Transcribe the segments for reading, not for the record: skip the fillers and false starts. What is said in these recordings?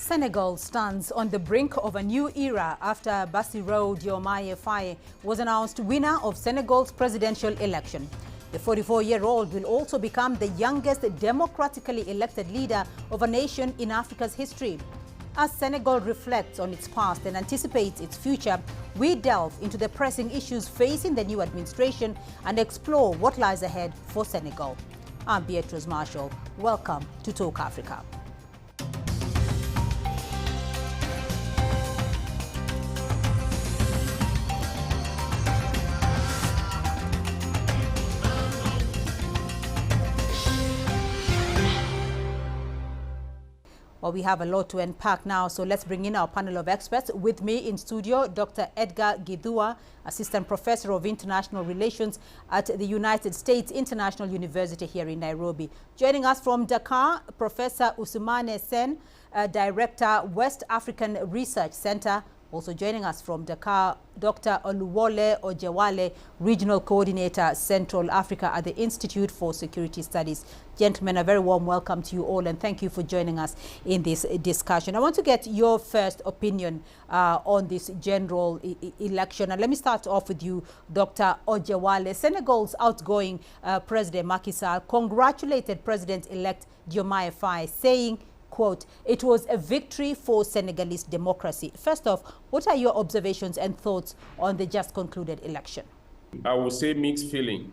Senegal stands on the brink of a new era after Bassirou Diomaye Faye was announced winner of Senegal's presidential election. The 44-year-old will also become the youngest democratically elected leader of a nation in Africa's history. As Senegal reflects on its past and anticipates its future, we delve into the pressing issues facing the new administration and explore what lies ahead for Senegal. I'm Beatrice Marshall. Welcome to Talk Africa. Well, we have a lot to unpack now, so let's bring in our panel of experts. With me in studio, Dr. Edgar Gidua, Assistant Professor of International Relations at the United States International University here in Nairobi. Joining us from Dakar, Professor Ousmane Sen, Director, West African Research Center. Also joining us from Dakar, Dr. Oluwole Ojewale, Regional Coordinator, Central Africa at the Institute for Security Studies. Gentlemen, a very warm welcome to you all, and thank you for joining us in this discussion. I want to get your first opinion on this general election. And let me start off with you, Dr. Ojewale. Senegal's outgoing President Macky Sall congratulated President-elect Diomaye Faye, saying, quote, "It was a victory for Senegalese democracy." First off, what are your observations and thoughts on the just concluded election? I would say mixed feeling.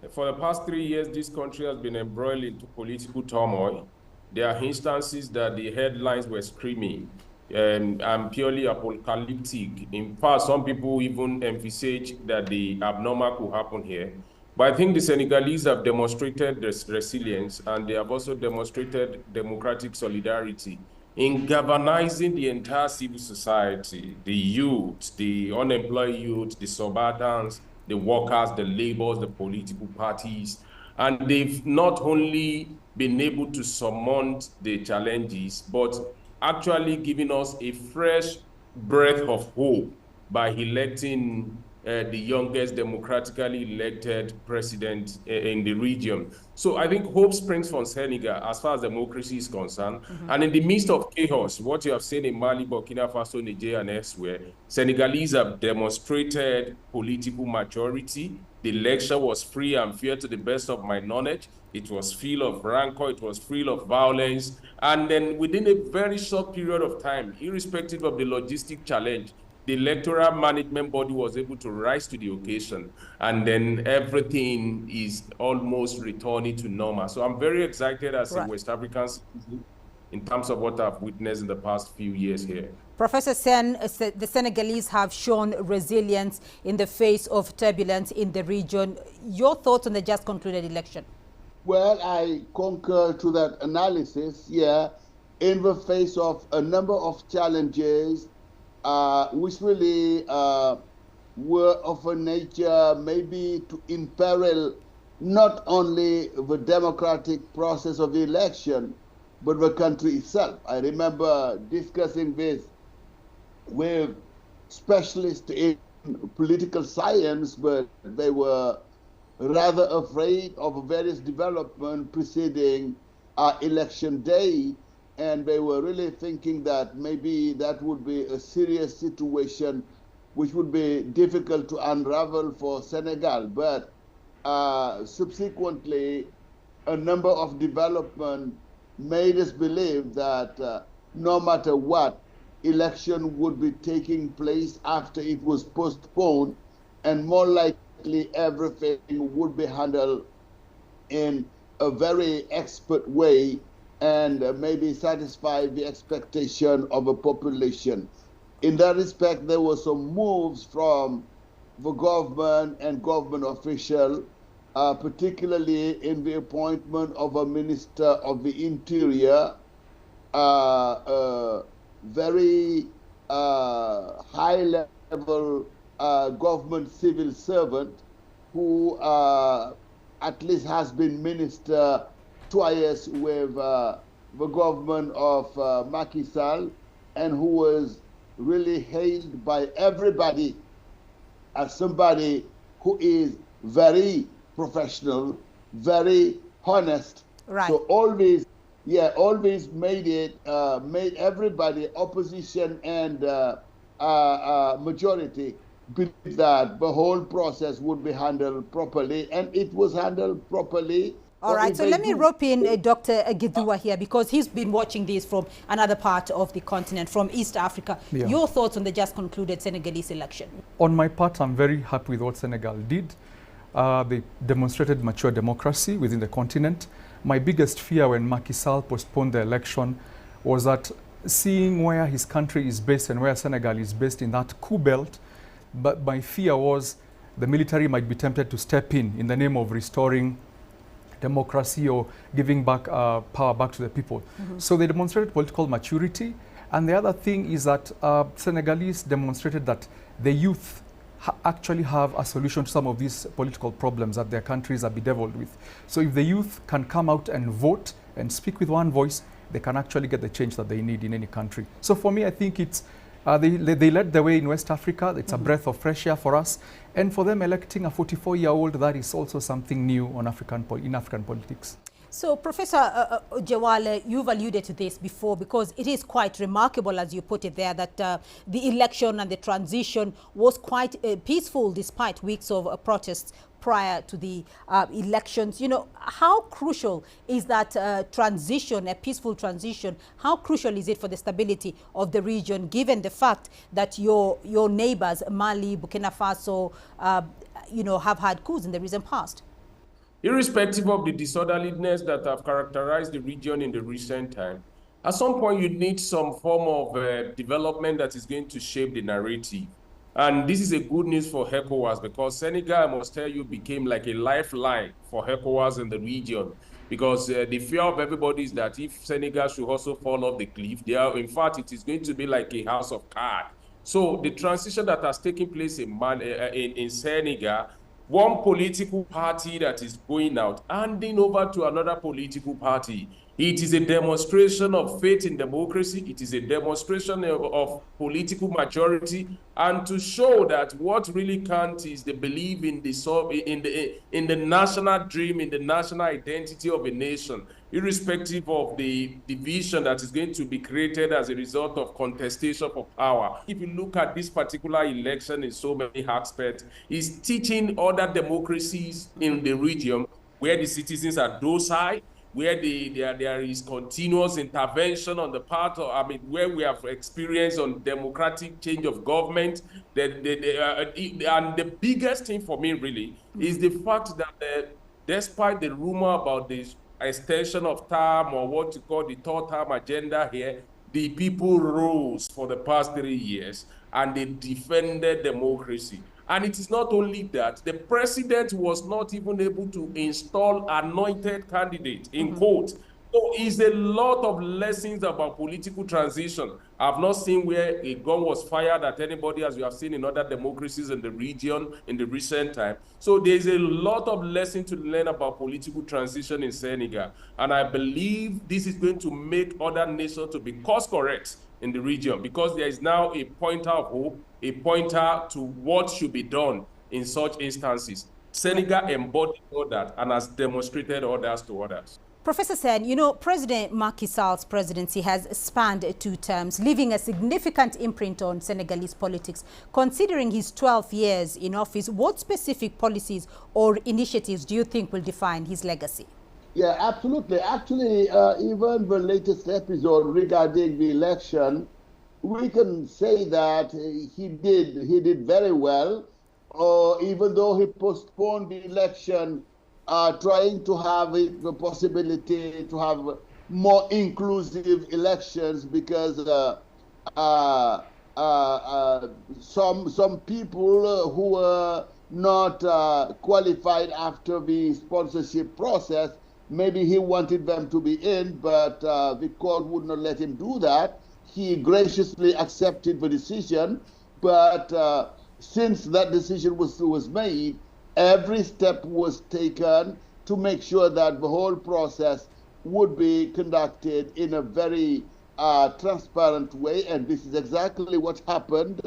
For the past 3 years, this country has been embroiled into political turmoil. There are instances that the headlines were screaming and purely apocalyptic. In fact, some people even envisage that the abnormal could happen here. But I think the Senegalese have demonstrated this resilience, and they have also demonstrated democratic solidarity in galvanizing the entire civil society, the youth, the unemployed youth, the subalterns, the workers, the laborers, the political parties. And they've not only been able to surmount the challenges, but actually giving us a fresh breath of hope by electing the youngest democratically elected president in the region. So I think hope springs from Senegal as far as democracy is concerned. And in the midst of chaos, what you have seen in Mali, Burkina Faso, Niger, and elsewhere, Senegalese have demonstrated political maturity. The election was free and fair to the best of my knowledge. It was free of rancor, it was free of violence. And then within a very short period of time, irrespective of the logistic challenge, the electoral management body was able to rise to the occasion, and then everything is almost returning to normal. So I'm very excited as a West African citizen in terms of what I've witnessed in the past few years here. Professor Sen, the Senegalese have shown resilience in the face of turbulence in the region. Your thoughts on the just concluded election? Well, I concur to that analysis. Yeah, in the face of a number of challenges, which really were of a nature maybe to imperil not only the democratic process of the election, but the country itself. I remember discussing this with specialists in political science, but they were rather afraid of various developments preceding election day. And they were really thinking that maybe that would be a serious situation which would be difficult to unravel for Senegal. But subsequently, a number of developments made us believe that no matter what, election would be taking place after it was postponed, and more likely everything would be handled in a very expert way and maybe satisfy the expectation of a population. In that respect, there were some moves from the government and government officials, particularly in the appointment of a Minister of the Interior, a very high-level government civil servant who at least has been minister twice with the government of Macky Sall, and who was really hailed by everybody as somebody who is very professional, very honest. Right. So all these always made everybody, opposition and majority, believe that the whole process would be handled properly, and it was handled properly. All right, so let me rope in Dr. Gidua here, because he's been watching this from another part of the continent, from East Africa. Yeah. Your thoughts on the just concluded Senegalese election? On my part, I'm very happy with what Senegal did. They demonstrated mature democracy within the continent. My biggest fear when Macky Sall postponed the election was that, seeing where his country is based and where Senegal is based in that coup belt, but my fear was the military might be tempted to step in the name of restoring democracy or giving back power back to the people. So they demonstrated political maturity. And the other thing is that Senegalese demonstrated that the youth actually have a solution to some of these political problems that their countries are bedeviled with. So if the youth can come out and vote and speak with one voice, they can actually get the change that they need in any country. So for me, I think it's they led the way in West Africa. It's a breath of fresh air for us. And for them electing a 44-year-old, that is also something new on in African politics. So, Professor Jawale, you've alluded to this before, because it is quite remarkable, as you put it there, that the election and the transition was quite peaceful despite weeks of protests prior to the elections. You know, how crucial is that transition, a peaceful transition? How crucial is it for the stability of the region, given the fact that your neighbors, Mali, Burkina Faso, you know, have had coups in the recent past? Irrespective of the disorderliness that have characterized the region in the recent time, at some point you need some form of development that is going to shape the narrative. And this is a good news for ECOWAS, because Senegal, I must tell you, became like a lifeline for ECOWAS in the region. Because the fear of everybody is that if Senegal should also fall off the cliff, in fact, it is going to be like a house of cards. So the transition that has taken place in Senegal, one political party that is going out, handing over to another political party. It is a demonstration of faith in democracy. It is a demonstration of political maturity, and to show that what really counts is the belief in the national dream, in the national identity of a nation, irrespective of the division that is going to be created as a result of contestation for power. If you look at this particular election in so many aspects, it's teaching other democracies in the region where the citizens are docile, where there is continuous intervention on the part of, where we have experienced on democratic change of government. And the biggest thing for me really is the fact that despite the rumor about this extension of term, or what you call the third term agenda here, the people rose for the past 3 years and they defended democracy. And it is not only that, the president was not even able to install anointed candidate, in quote. So it's a lot of lessons about political transition. I've not seen where a gun was fired at anybody, as you have seen in other democracies in the region in the recent time. So there's a lot of lessons to learn about political transition in Senegal. And I believe this is going to make other nations to be course correct in the region, because there is now a pointer of hope, a pointer to what should be done in such instances. Senegal embodied all that and has demonstrated others to others. Professor Sen, you know, President Macky Sall's presidency has spanned 2 terms, leaving a significant imprint on Senegalese politics. Considering his 12 years in office, what specific policies or initiatives do you think will define his legacy? Yeah, absolutely. Actually, even the latest episode regarding the election, we can say that he did very well. Even though he postponed the election, trying to have the possibility to have more inclusive elections, because some people who were not qualified after the sponsorship process, maybe he wanted them to be in, but the court would not let him do that. He graciously accepted the decision, but since that decision was made, every step was taken to make sure that the whole process would be conducted in a very transparent way, and this is exactly what happened.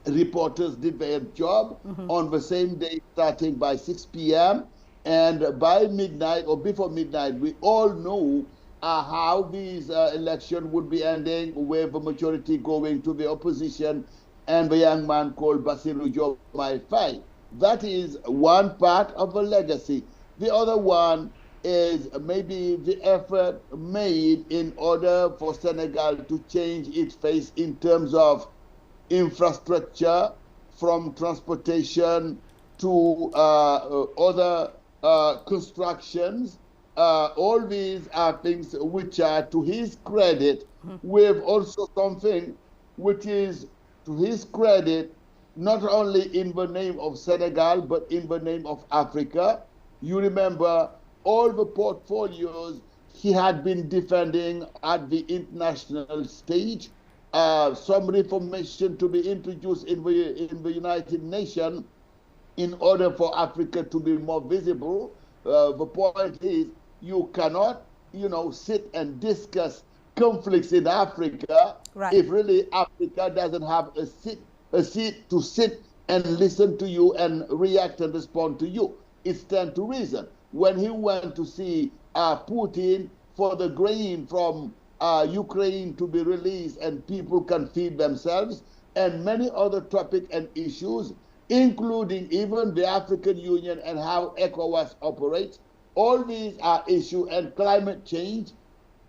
Reporters did their job on the same day, starting by 6 p.m., and by midnight or before midnight, we all know how these elections would be ending with a majority going to the opposition and the young man called Bassirou Diomaye Faye. That is one part of a legacy. The other one is maybe the effort made in order for Senegal to change its face in terms of infrastructure, from transportation to other constructions. All these are things which are to his credit, with also something which is to his credit, not only in the name of Senegal, but in the name of Africa. You remember all the portfolios he had been defending at the international stage, some reformation to be introduced in the United Nations in order for Africa to be more visible. The point is, you cannot, sit and discuss conflicts in Africa if really Africa doesn't have a seat to sit and listen to you and react and respond to you. It stands to reason. When he went to see Putin for the grain from Ukraine to be released and people can feed themselves, and many other topics and issues, including even the African Union and how ECOWAS operates, all these are issues, and climate change,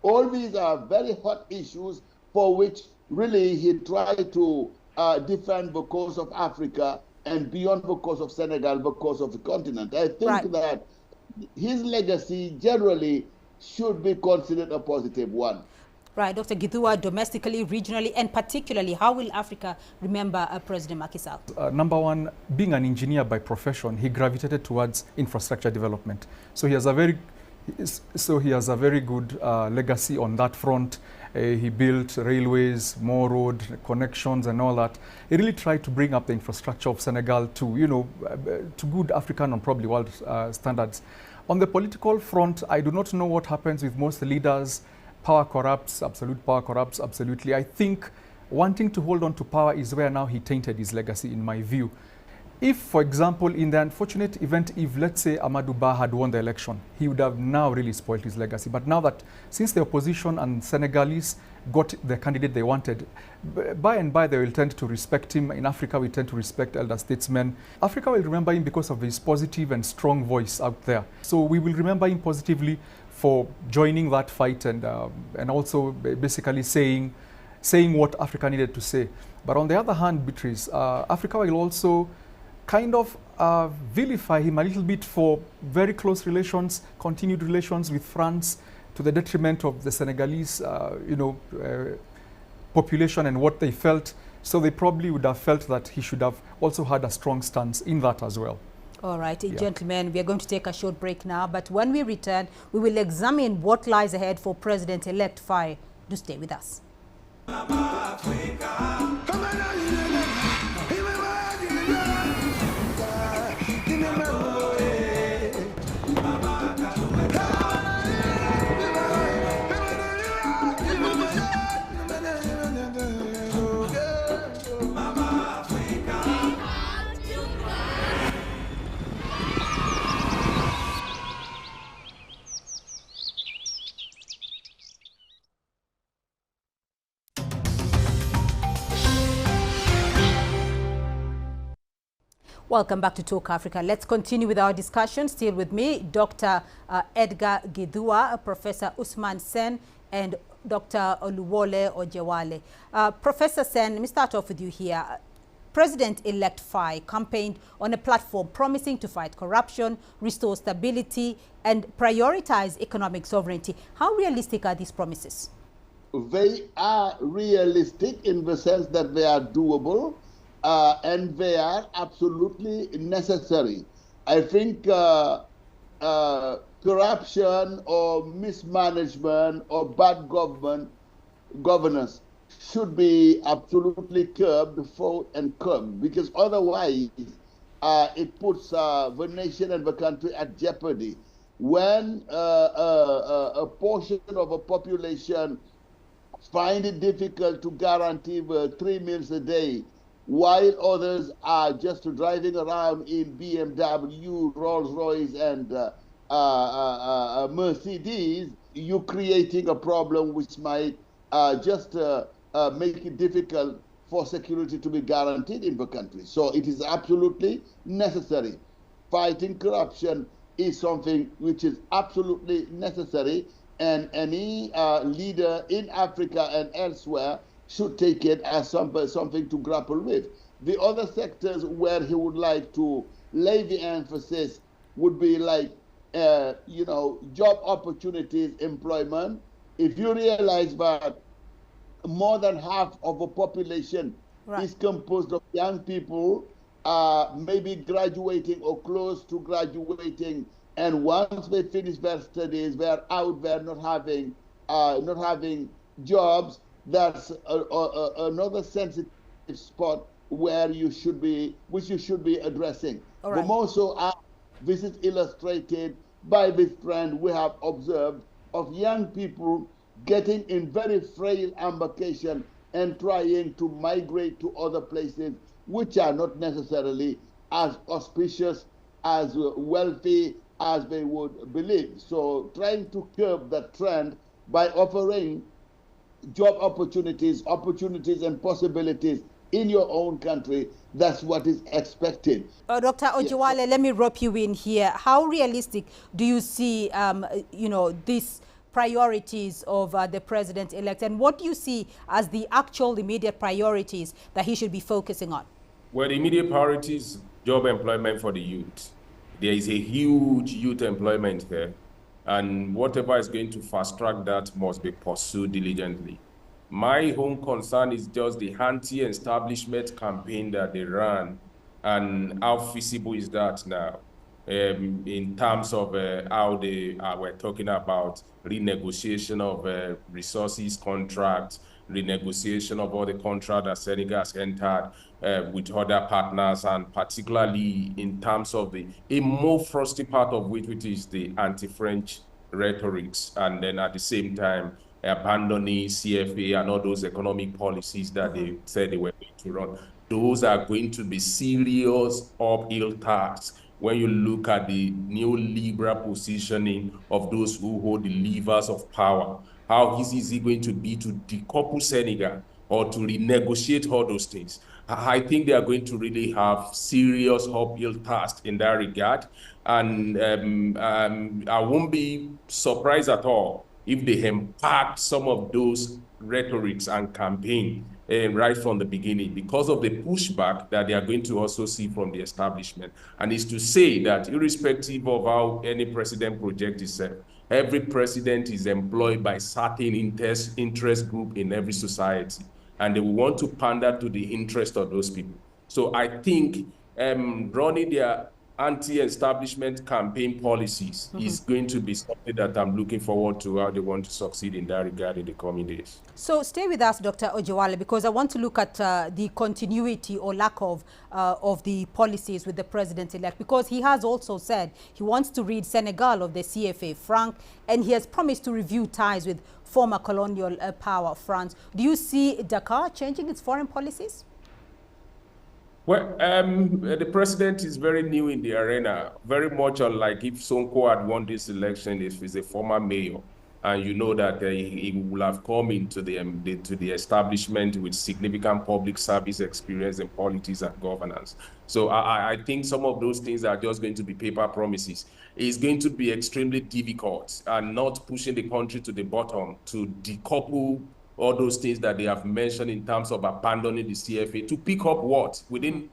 all these are very hot issues for which really he tried to defend the cause of Africa and beyond the cause of Senegal, the cause of the continent. I think that his legacy generally should be considered a positive one. Right, Dr. Gidua, domestically, regionally, and particularly, how will Africa remember President Macky Sall? Number one, being an engineer by profession, he gravitated towards infrastructure development. So he has a very good legacy on that front. He built railways, more road connections and all that. He really tried to bring up the infrastructure of Senegal to, to good African and probably world standards. On the political front, I do not know what happens with most leaders. Power corrupts, absolute power corrupts, absolutely. I think wanting to hold on to power is where now he tainted his legacy, in my view. If, for example, in the unfortunate event, if, let's say, Amadou Ba had won the election, he would have now really spoiled his legacy. But now that, since the opposition and Senegalese got the candidate they wanted, by and by they will tend to respect him. In Africa, we tend to respect elder statesmen. Africa will remember him because of his positive and strong voice out there. So we will remember him positively for joining that fight and also basically saying what Africa needed to say. But on the other hand, Beatrice, Africa will also kind of vilify him a little bit for very close relations, continued relations with France, to the detriment of the Senegalese, population and what they felt. So they probably would have felt that he should have also had a strong stance in that as well. All right, gentlemen, we are going to take a short break now, but when we return, we will examine what lies ahead for President-elect Faye. Do stay with us. Welcome back to Talk Africa. Let's continue with our discussion. Still with me, Dr. Edgar Gidua, Professor Usman Sen, and Dr. Oluwole Ojewale. Professor Sen, let me start off with you here. President-elect Faye campaigned on a platform promising to fight corruption, restore stability, and prioritize economic sovereignty. How realistic are these promises? They are realistic in the sense that they are doable. And they are absolutely necessary. I think corruption or mismanagement or bad governance should be absolutely curbed because otherwise it puts the nation and the country at jeopardy. When a portion of a population find it difficult to guarantee 3 meals a day, while others are just driving around in BMW, Rolls-Royce, and Mercedes, you creating a problem which might just make it difficult for security to be guaranteed in the country. So it is absolutely necessary. Fighting corruption is something which is absolutely necessary, and any leader in Africa and elsewhere should take it as something to grapple with. The other sectors where he would like to lay the emphasis would be like, job opportunities, employment. If you realize that more than half of the population is composed of young people, maybe graduating or close to graduating, and once they finish their studies, they're out there not having jobs. That's another sensitive spot where which you should be addressing. But more so, this is illustrated by this trend we have observed of young people getting in very frail embarkation and trying to migrate to other places which are not necessarily as auspicious, as wealthy as they would believe. So trying to curb that trend by offering job opportunities and possibilities in your own country, that's what is expected. Dr. Ojewale, let me rope you in here. How realistic do you see, these priorities of the president-elect, and what do you see as the actual immediate priorities that he should be focusing on? Well, the immediate priorities, job employment for the youth. There is a huge youth employment here, and whatever is going to fast-track that must be pursued diligently. My own concern is just the anti-establishment campaign that they ran, and how feasible is that now in terms of how they were talking about renegotiation of resources contracts, renegotiation of all the contracts that Senegal has entered with other partners, and particularly in terms of a more frosty part of which is the anti-French rhetorics, and then at the same time abandoning CFA and all those economic policies that they said they were going to run. Those are going to be serious uphill tasks when you look at the neoliberal positioning of those who hold the levers of power. How easy is it going to be to decouple Senegal or to renegotiate all those things? I think they are going to really have serious uphill tasks in that regard. And I won't be surprised at all if they impact some of those rhetorics and campaign right from the beginning, because of the pushback that they are going to also see from the establishment. And it's to say that irrespective of how any president projects itself, every president is employed by certain interest group in every society, and they will want to pander to the interest of those people. So I think running their anti-establishment campaign policies is going to be something that I'm looking forward to, how they want to succeed in that regard in the coming days. So stay with us, Dr. Ojewale, because I want to look at the continuity or lack of the policies with the president-elect, because he has also said he wants to rid Senegal of the CFA franc, and he has promised to review ties with former colonial power France. Do you see Dakar changing its foreign policies? Well, the president is very new in the arena, very much unlike if Sonko had won this election, if he's a former mayor. And you know that he will have come into the establishment with significant public service experience in politics and governance. So I think some of those things are just going to be paper promises. It's going to be extremely difficult and not pushing the country to the bottom to decouple all those things that they have mentioned in terms of abandoning the CFA, to pick up what? Within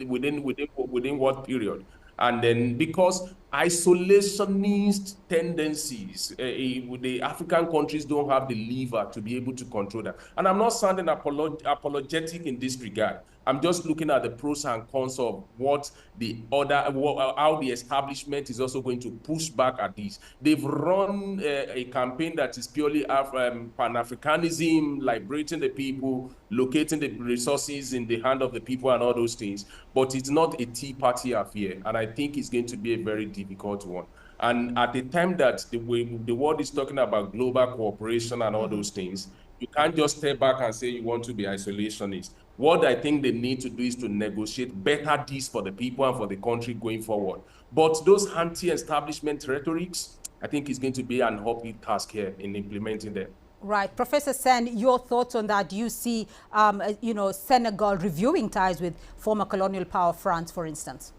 what period? And then because isolationist tendencies, the African countries don't have the lever to be able to control that. And I'm not sounding apologetic in this regard. I'm just looking at the pros and cons of how the establishment is also going to push back at this. They've run a campaign that is purely Pan-Africanism, liberating the people, locating the resources in the hand of the people and all those things. But it's not a Tea Party affair. And I think it's going to be a very difficult one. And at the time that the world is talking about global cooperation and all those things, you can't just step back and say you want to be isolationist. What I think they need to do is to negotiate better deals for the people and for the country going forward. But those anti-establishment rhetorics, I think it's going to be an uphill task here in implementing them. Right. Professor Sen, your thoughts on that? Do you see, Senegal reviewing ties with former colonial power France, for instance?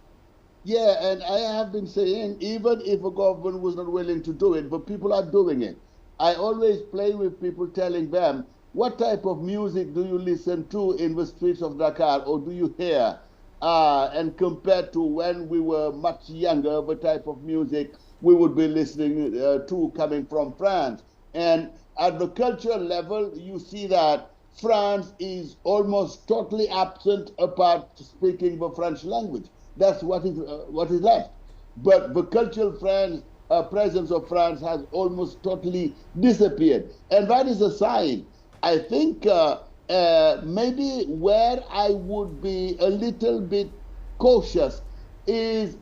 Yeah, and I have been saying, even if a government was not willing to do it, but people are doing it. I always play with people telling them, what type of music do you listen to in the streets of Dakar, or do you hear? And compared to when we were much younger, the type of music we would be listening to coming from France. And at the cultural level, you see that France is almost totally absent apart speaking the French language. That's what is left. But the cultural presence of France has almost totally disappeared. And that is a sign. I think maybe where I would be a little bit cautious is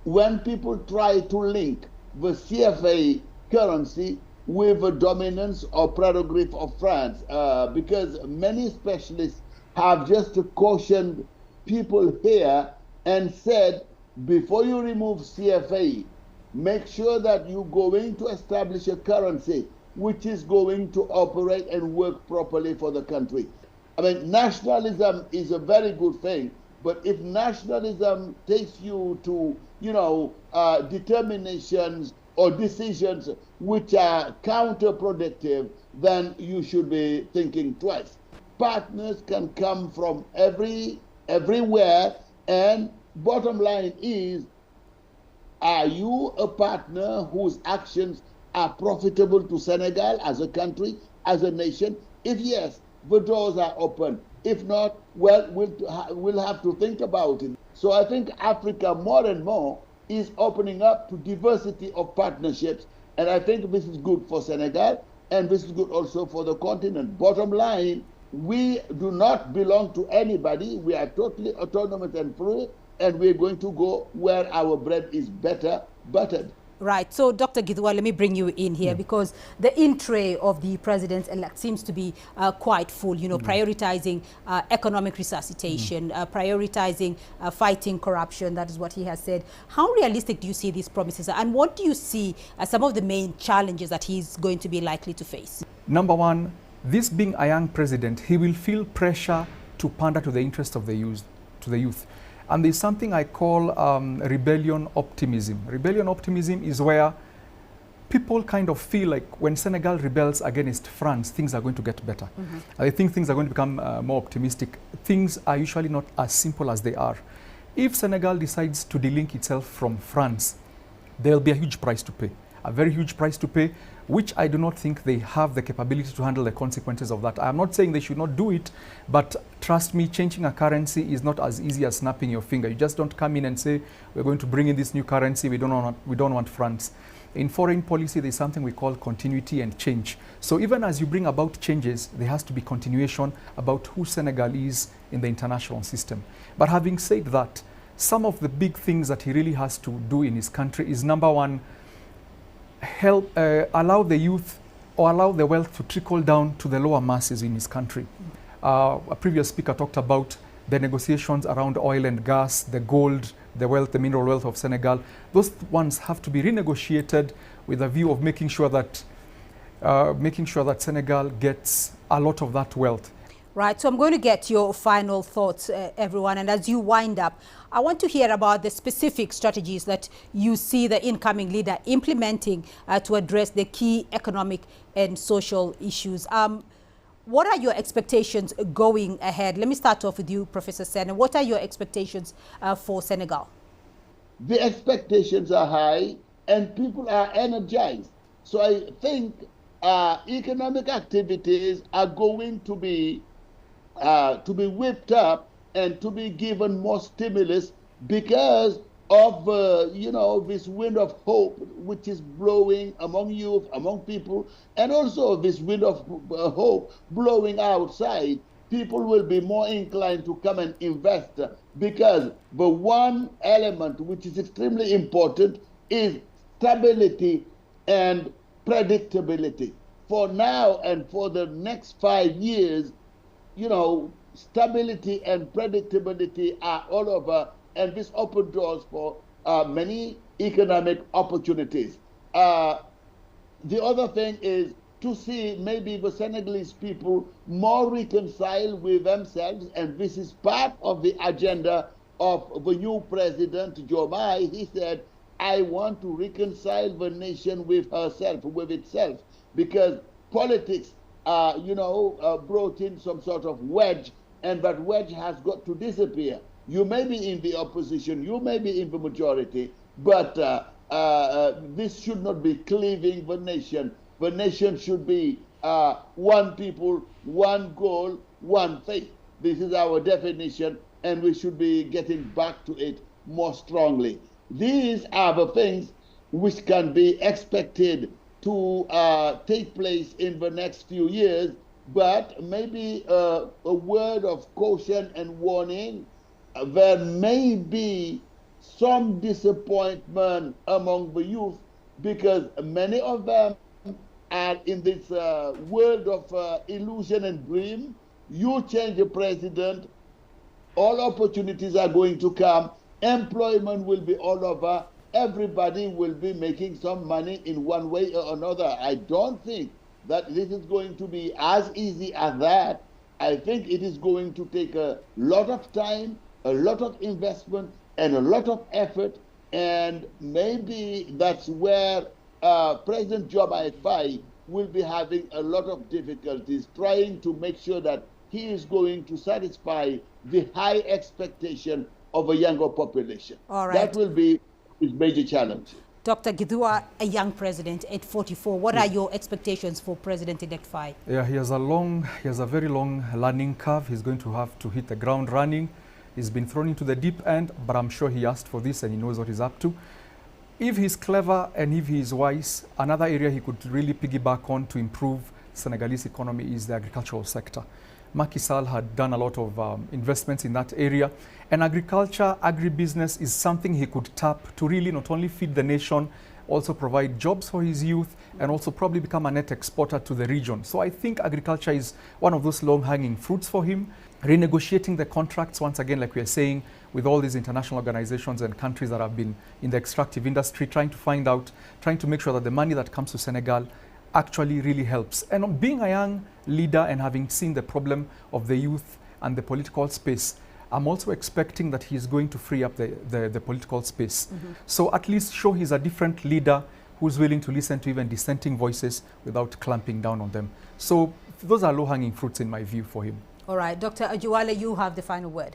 when people try to link the CFA currency with the dominance or prerogative of France, because many specialists have just cautioned people here and said, before you remove CFA, make sure that you're going to establish a currency which is going to operate and work properly for the country. I mean, nationalism is a very good thing, but if nationalism takes you to, determinations or decisions which are counterproductive, then you should be thinking twice. Partners can come from everywhere, and bottom line is, are you a partner whose actions are profitable to Senegal as a country, as a nation? If yes, the doors are open. If not, well, we'll have to think about it. So I think Africa more and more is opening up to diversity of partnerships, and I think this is good for Senegal, and this is good also for the continent. Bottom line, we do not belong to anybody. We are totally autonomous and free, and we're going to go where our bread is better buttered. Right. So, Dr. Gidwa, let me bring you in here because the in-tray of the president-elect seems to be quite full, prioritizing economic resuscitation, prioritizing fighting corruption. That is what he has said. How realistic do you see these promises? And what do you see as some of the main challenges that he's going to be likely to face? Number one, this being a young president, he will feel pressure to pander to the interest of the youth. And there's something I call rebellion optimism. Rebellion optimism is where people kind of feel like when Senegal rebels against France, things are going to get better. I think things are going to become more optimistic. Things are usually not as simple as they are. If Senegal decides to delink itself from France, there'll be a huge price to pay, a very huge price to pay, which I do not think they have the capability to handle the consequences of that. I'm not saying they should not do it, but trust me, changing a currency is not as easy as snapping your finger. You just don't come in and say, we're going to bring in this new currency, we don't want France. In foreign policy, there's something we call continuity and change. So even as you bring about changes, there has to be continuation about who Senegal is in the international system. But having said that, some of the big things that he really has to do in his country is, number one, allow the youth or allow the wealth to trickle down to the lower masses in his country. A previous speaker talked about the negotiations around oil and gas, the gold, the wealth, the mineral wealth of Senegal. Those ones have to be renegotiated with a view of making sure that Senegal gets a lot of that wealth. Right, so I'm going to get your final thoughts, everyone. And as you wind up, I want to hear about the specific strategies that you see the incoming leader implementing to address the key economic and social issues. What are your expectations going ahead? Let me start off with you, Professor Sen. What are your expectations for Senegal? The expectations are high and people are energized. So I think economic activities are going to be whipped up and to be given more stimulus because of this wind of hope which is blowing among youth, among people, and also this wind of hope blowing outside. People will be more inclined to come and invest because the one element which is extremely important is stability and predictability. For now and for the next 5 years, stability and predictability are all over, and this opens doors for many economic opportunities. the other thing is to see maybe the Senegalese people more reconciled with themselves, and this is part of the agenda of the new president, Diomaye. He said, I want to reconcile the nation with herself, with itself, because politics, brought in some sort of wedge, and that wedge has got to disappear. You may be in the opposition, you may be in the majority, but this should not be cleaving the nation. The nation should be one people, one goal, one faith. This is our definition, and we should be getting back to it more strongly. These are the things which can be expected to take place in the next few years, but maybe a word of caution and warning. There may be some disappointment among the youth because many of them are in this world of illusion and dream. You change the president, all opportunities are going to come, employment will be all over, everybody will be making some money in one way or another. I don't think that this is going to be as easy as that. I think it is going to take a lot of time, a lot of investment, and a lot of effort, and maybe that's where President Diomaye Faye will be having a lot of difficulties trying to make sure that he is going to satisfy the high expectation of a younger population. All right. That will be his major challenge. Dr. Gidua, a young president at 44, what are your expectations for President-elect Faye? Yeah, he has a very long learning curve. He's going to have to hit the ground running. He's been thrown into the deep end, but I'm sure he asked for this and he knows what he's up to. If he's clever and if he's wise, another area he could really piggyback on to improve Senegalese economy is the agricultural sector. Macky Sall had done a lot of investments in that area, and agriculture, agribusiness is something he could tap to really not only feed the nation, also provide jobs for his youth, and also probably become a net exporter to the region. So I think agriculture is one of those low-hanging fruits for him. Renegotiating the contracts, once again, like we are saying, with all these international organizations and countries that have been in the extractive industry, trying to make sure that the money that comes to Senegal actually really helps. And being a young leader and having seen the problem of the youth and the political space, I'm also expecting that he's going to free up the political space. Mm-hmm. So at least show he's a different leader who's willing to listen to even dissenting voices without clamping down on them. So those are low-hanging fruits in my view for him. All right, Dr. Ajuwale, you have the final word.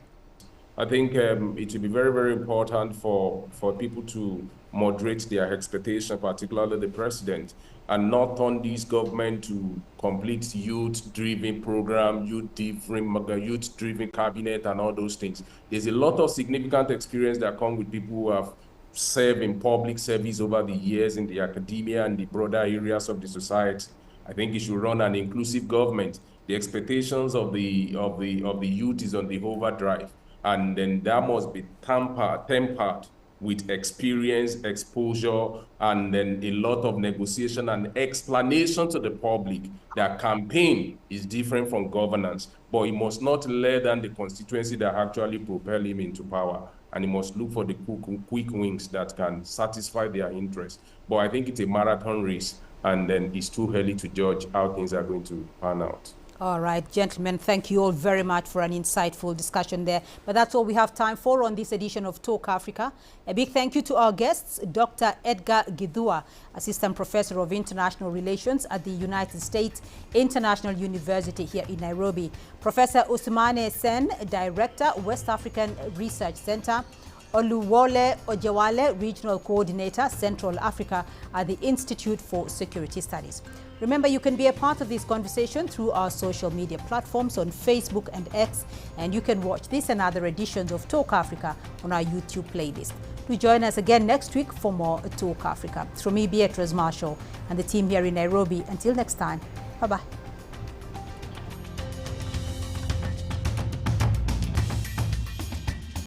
I think it will be very, very important for people to moderate their expectation, particularly the president, and not turn this government to complete youth-driven program, youth-driven cabinet, and all those things. There's a lot of significant experience that come with people who have served in public service over the years in the academia and the broader areas of the society. I think it should run an inclusive government. The expectations of the youth is on the overdrive, and then that must be tempered with experience, exposure, and then a lot of negotiation and explanation to the public that campaign is different from governance, but he must not let down the constituency that actually propel him into power, and he must look for the quick wins that can satisfy their interests. But I think it's a marathon race, and then it's too early to judge how things are going to pan out. All right, gentlemen, thank you all very much for an insightful discussion there. But that's all we have time for on this edition of Talk Africa. A big thank you to our guests, Dr. Edgar Gidua, Assistant Professor of International Relations at the United States International University here in Nairobi, Professor Ousmane Sen, Director, West African Research Center, Oluwole Ojewale, Regional Coordinator, Central Africa at the Institute for Security Studies. Remember, you can be a part of this conversation through our social media platforms on Facebook and X, and you can watch this and other editions of Talk Africa on our YouTube playlist. Do join us again next week for more Talk Africa. From me, Beatrice Marshall, and the team here in Nairobi. Until next time, bye-bye.